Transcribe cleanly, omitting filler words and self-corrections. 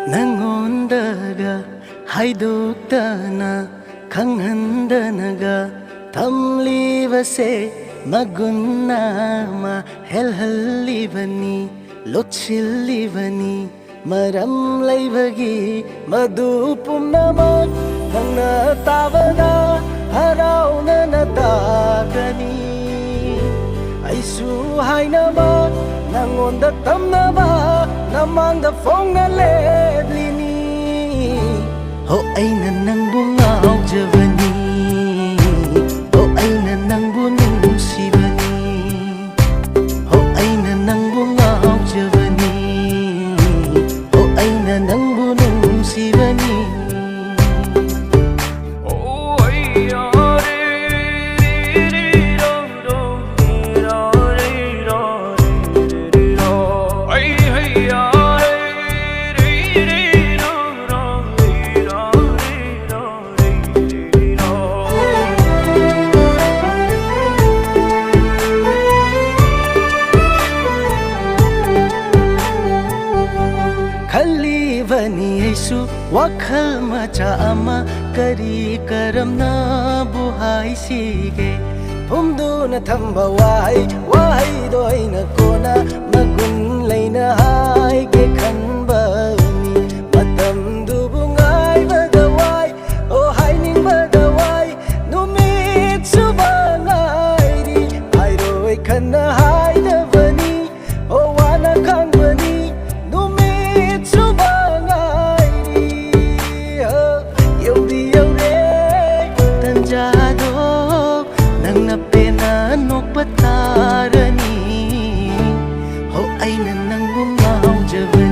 nangondaga haidoktana khanghandanaga thamlibase magunna ma helhallibani lochillibani maram laibagi madu pumnamak nangna tabada harauna natagani aisu hainaba nangonda tamnaba namangda phongna leblini ho aina nangbu ngaujavani ho aina nangbu nungsibani ho aina nangbu ngaujavani ho aina nangbu nungsibani Khalibani aisu wakhal macha ama kari karamna buhai sige phumduna thamba wai doina kona magun leina hai ke khanba ni matam du bungai badawai o hai ning badawai numit subangai ri ai roi khanna hai davani o wana khangbani nangna pena nokpatarani ho aina nangbu ngaujavani